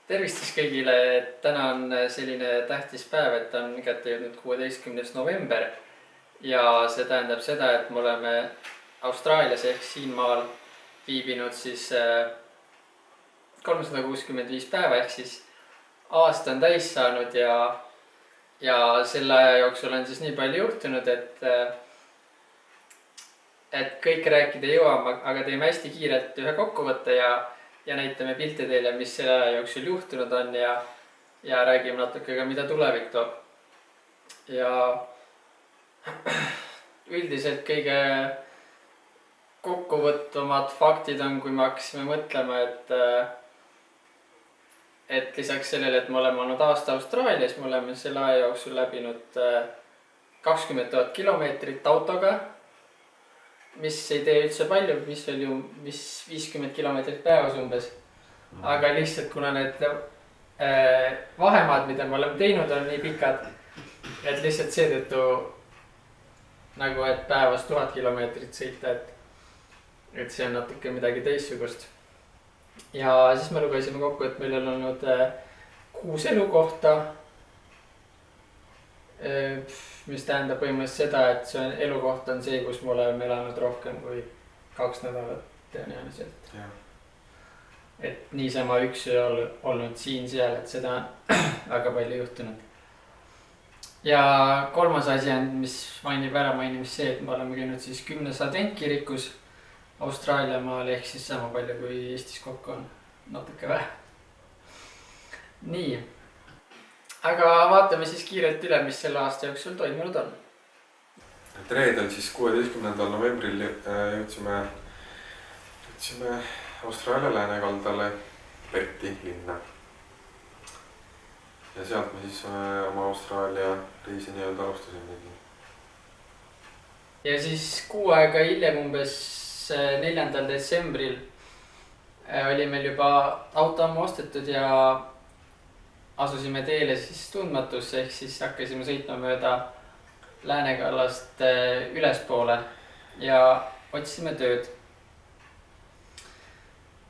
Tervistus kõigile, et täna on selline tähtis päev, et on kätte jõudnud 16. november ja see tähendab seda, et me oleme Austraalias ehk siin maal viibinud siis 365 päeva ehk siis aasta on täis saanud ja selle aja jooksul on siis nii palju juhtunud, et kõike rääkida ei jõua, aga teeme hästi kiirelt ühe kokkuvõtte ja näitame pilte teile, mis selle aja jooksul juhtunud on ja räägime natuke ka, mida tulevik toob. Ja üldiselt kõige kokkuvõtvamad faktid on, kui me hakkasime mõtlema, et lisaks sellele, et me oleme olnud aasta Austraalias, me oleme selle aja jooksul läbinud 20 000 kilomeetrit autoga, mis ei tee üldse palju, mis oli ju 50 kilomeetrit päevas umbes. Aga lihtsalt kuna need vahemaad, mida me oleme teinud, on nii pikad, et lihtsalt seetõttu nagu, et päevas 1000 kilomeetrit sõita, et see on natuke midagi teistsugust. Ja siis me lugesime kokku, et meil on olnud 6 elukohta, mis tähendab põhimõtteliselt seda, et see elukoht on see, kus me oleme elanud rohkem kui 2 nädalat tõenäoliselt. Et niisama üks ei ole olnud siin-seal, et seda on väga palju juhtunud. Ja kolmas asi on, mis mainib ära mainimist see, et me oleme käinud siis 10 adventkirikus Austraalia maal ehk siis sama palju kui Eestis kokku on, natuke vähe. Nii. Aga vaatame siis kiirelt üle, mis selle aasta jooksul toimunud on. Reedel siis 16. novembril jõudsime Austraalia läänekaldale Perthi linna. Ja sealt me siis oma Austraalia reisi nii-öelda alustasimegi. Ja siis kuu aega hiljem umbes 4. detsembril oli meil juba auto ammu ostetud ja asusime teele siis tundmatusse ehk siis hakkasime sõitma mööda läänekallast ülespoole ja otsisime tööd.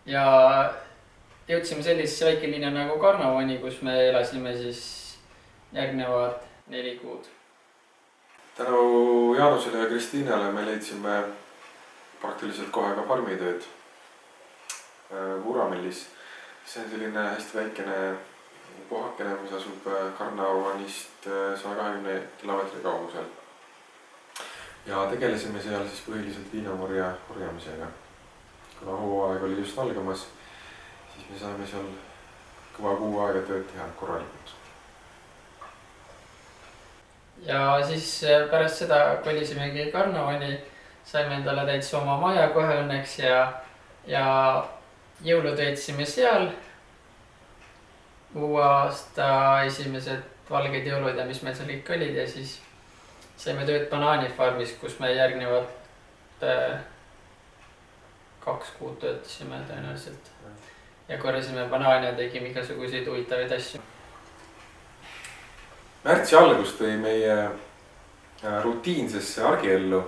Ja jõudsime sellisesse väikelinna nagu Carnarvoni, kus me elasime siis järgnevad 4 kuud. Tänu Jaanusele ja Kristiinale me leidsime praktiliselt kohe ka farmitööd Vuramillis. See on selline hästi väikene puhakene, mis asub Carnarvonist 120 kilomeetri kaugusel. Ja tegelesime seal siis põhiliselt viinamarja korjamisega. Kuna hooaeg oli just algamas, siis me saime seal kõva kuu aega tööd teha korralikult. Ja siis pärast seda kolisimegi Carnarvoni, saime endale täitsa oma maja kohe õnneks ja jõulud veetsime seal. Uue aasta esimesed valged jõulud ja mis meil seal kõik olid ja siis saime tööd banaanifarmis, kus me järgnevad 2 kuud töötasime tõenäoliselt ja korjasime banaane ja tegime igasuguseid huvitavaid asju. Märtsi algus tõi meie rutiinsesse argiellu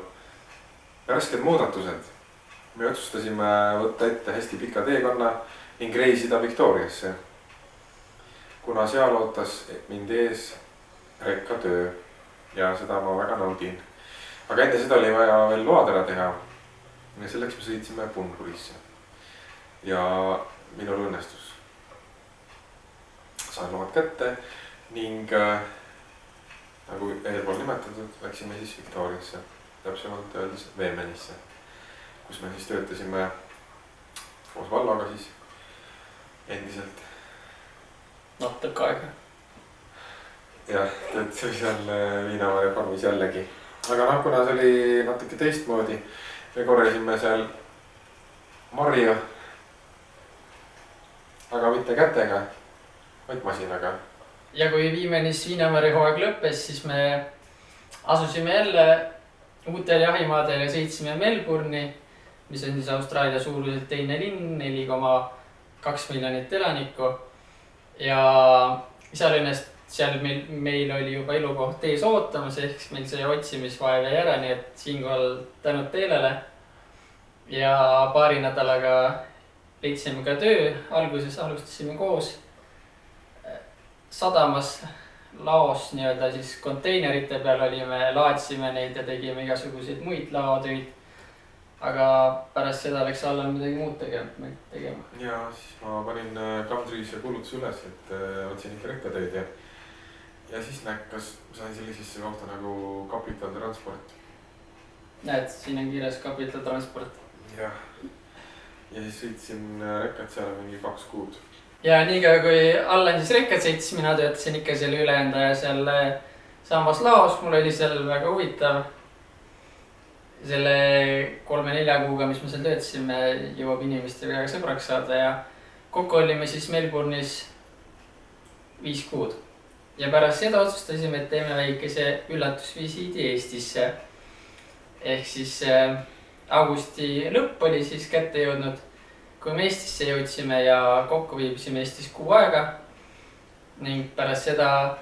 värsked muudatused. Me otsustasime võtta ette hästi pika teekonna ning reisida Victoriasse, kuna seal ootas mind ees rekkatöö ja seda ma väga naudin. Aga enne seda oli vaja veel load ära teha ja selleks me sõitsime Bunburisse ja minul õnnestus. Sain load kätte ning nagu eelpool nimetatud, läksime siis Victoriasse, täpsemalt öeldes Veemenisse, kus me siis töötasime koos Valloga siis endiselt. Natuke aega. Jah, töötasime seal viinamarja farmis jällegi. Aga kuna see oli natuke teistmoodi, me korjasime seal marja, aga mitte kätega, vaid masinaga. Ja kui Viimenis viinamarja hooaeg lõppes, siis me asusime jälle uutel jahimaadel ja sõitsime Melbourne'i, mis on siis Austraalia suuruselt teine linn, 4,2 miljonit elanikku. Ja seal meil oli juba elukoht ees ootamas, ehk meil see otsimisvaev jäi ära, nii et siinkohal tänud teelele. Ja paari nädalaga leidsime ka töö, alguses alustasime koos sadamas laos nii-öelda siis konteinerite peal olime, laadsime neid ja tegime igasuguseid muid laotöid. aga pärast seda läks Allan midagi muud tegema. ja siis ma panin Gumtree'sse kuulutuse üles, et otsin ikka rekkatöid ja siis sain sellisesse kohta nagu Capital Transport. näed, siin on kirjas Capital Transport. ja siis sõitsin rekkat seal mingi 2 kuud. ja niikaua kui Allan siis rekkat sõitis, mina töötasin ikka selle ülejäänud aja seal samas laos. mul oli seal väga huvitav. selle 3-4 kuuga, mis me seal töötasime, jõuab inimestega väga sõbraks saada ja kokku olime siis Melbourne'is 5 kuud. ja pärast seda otsustasime, et teeme väikese üllatusvisiidi Eestisse. ehk siis augusti lõpp oli siis kätte jõudnud, kui me Eestisse jõudsime ja kokku viibisime Eestis 6 aega. ning pärast seda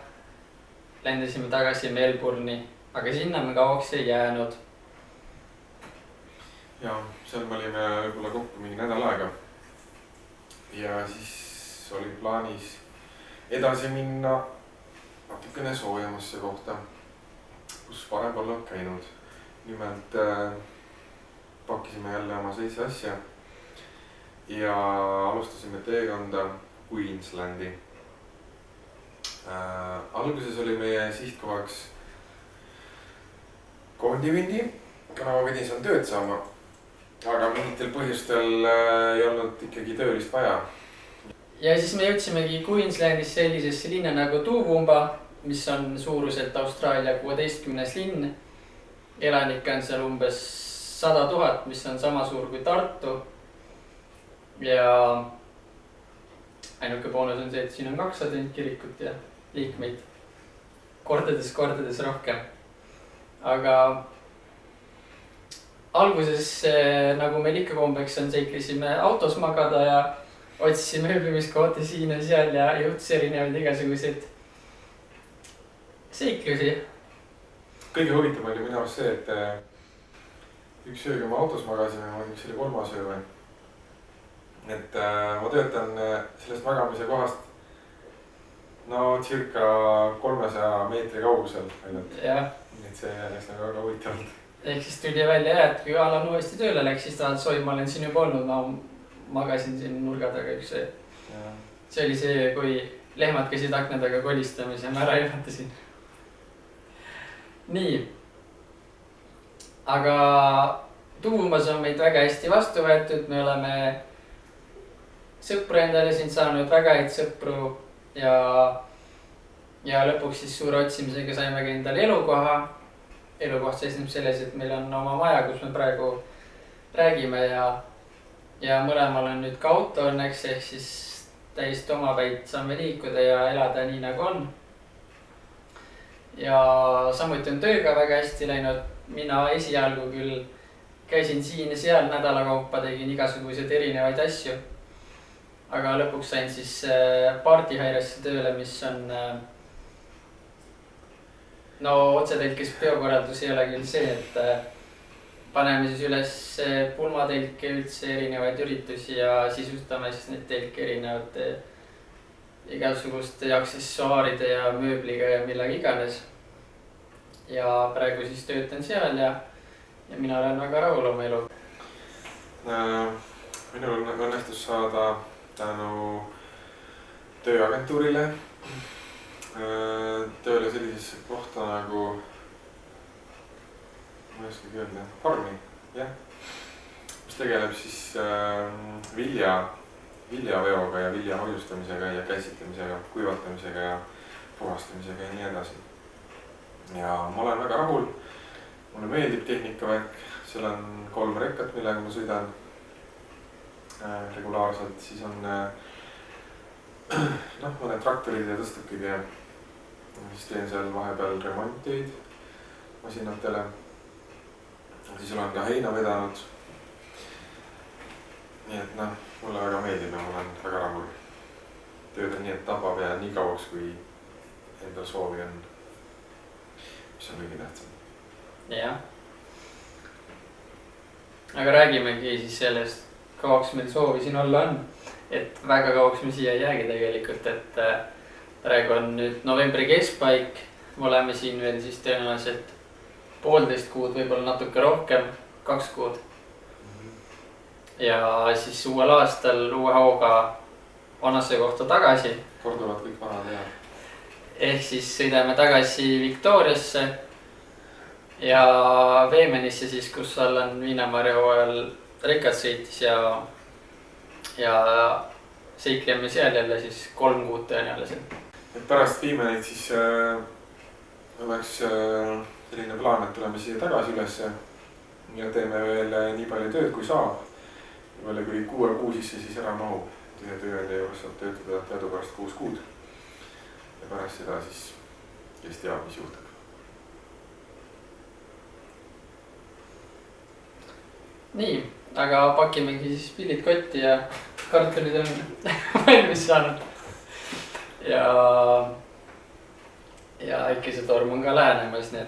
lendasime tagasi Melbourne'i, aga sinna me kauaks ei jäänud. ja seal me olime võib-olla kokku mingi nädal aega. ja siis oli plaanis edasi minna natukene soojemasse kohta, kus varem polnud käinud. nimelt pakkisime jälle oma 7 asja ja alustasime teekonda Queenslandi. Alguses oli meie sihtkohaks Koondivindi, kuna ma pidin seal tööd saama. aga mingitel põhjustel ei olnud ikkagi töölist vaja. ja siis me jõudsimegi Queenslandis sellisesse linna nagu Toowoomba, mis on suuruselt Austraalia 16. linn. elanikke on seal umbes 100 000, mis on sama suur kui Tartu. ja ainuke boonus on see, et siin on 200 kirikut ja liikmeid kordades rohkem. aga alguses, nagu meil ikka kombeks on, seiklesime autos magada ja otsisime ööbimiskohti siin ja seal ja juhtus erinevaid igasuguseid seiklusi. kõige huvitavam oli minu arust see, et üks öö, kui me autos magasime, ma ei tea, kas see oli 3. öö või. et ma töötan sellest magamise kohast no circa 300 meetri kaugusel ainult. nii et see läks nagu väga huvitavalt. ehk siis tuli välja, et kui Allan uuesti tööle läks, siis ta ütles, oi, ma olen siin juba olnud, ma magasin siin nurga taga üks öö. see oli see, kui lehmad käisid akna taga kolistamas ja ma ära ehmatasin. nii. aga Toowombas on meid väga hästi vastu võetud, me oleme sõpru endale siin saanud, väga häid sõpru ja lõpuks siis suure otsimisega saimegi endale elukoha. elukoht seisneb selles, et meil on oma maja, kus me praegu räägime ja mõlemal on nüüd ka auto õnneks, ehk siis täiesti omapäid saame liikuda ja elada nii nagu on. ja samuti on tööga väga hästi läinud. mina esialgu küll käisin siin ja seal nädala kaupa, tegin igasuguseid erinevaid asju. aga lõpuks sain siis Partyhairesse tööle, mis on no otsetõlkes peokorraldus ei ole küll see, et paneme siis üles pulmatelke, üldse erinevaid üritusi ja sisustame siis neid telke erinevate igasuguste aksessuaaride ja mööbliga ja millega iganes. ja praegu siis töötan seal ja mina olen väga rahul oma elu. minul õnnestus saada tänu tööagentuurile tööle sellisesse kohta nagu, ma ei oskagi öelda, farmi, jah. mis tegeleb siis viljaveoga ja vilja hoiustamisega ja käsitlemisega, kuivatamisega ja puhastamisega ja nii edasi. ja ma olen väga rahul. mulle meeldib tehnikavärk, seal on 3 rekkat, millega ma sõidan regulaarselt, siis on mõned traktorid ja tõstukid ja siis teen seal vahepeal remonteid masinatele. siis olen ka heina vedanud. nii et mulle väga meeldib ja ma olen väga rahul. tööd on nii, et tabab ja nii kauaks, kui endal soovi on, mis on kõige tähtsam. jah. aga räägimegi siis sellest, kauaks meil soovi siin olla on. et väga kauaks me siia ei jäägi tegelikult, et praegu on nüüd novembri keskpaik, me oleme siin veel siis tõenäoliselt 1,5 kuud, võib-olla natuke rohkem, 2 kuud. Ja siis uuel aastal uue hooga vanasse kohta tagasi. Korduvad kõik vanad ja. Ehk siis sõidame tagasi Victoriasse ja Veemenisse siis, kus Allan Viinamarja hooajal rekad sõitis ja seikleme seal jälle siis 3 kuud tõenäoliselt. Et pärast Viimenit siis oleks selline plaan, et tuleme siia tagasi ülesse ja teeme veel nii palju tööd kui saab. Veel kui 6 kuu sisse siis ära mahub. Ühe tööandja juures saab töötada teadupärast 6 kuud. Ja pärast seda siis kes teab, mis juhtub. Nii, aga pakimegi siis pillid kotti ja kartulid on valmis saanud. Ja äikesetorm on ka lähenemas, nii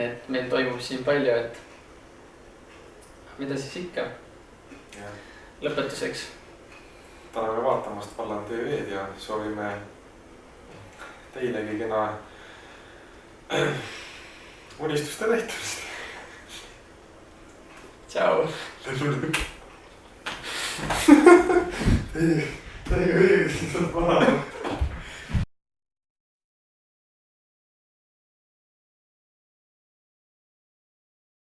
et meil toimub siin palju, et mida siis ikka ja. Lõpetuseks. Täname vaatamast Vallan TV-d ja soovime teilegi kena unistuste täitumist. Tšau. Teiega õigus, siis on paha.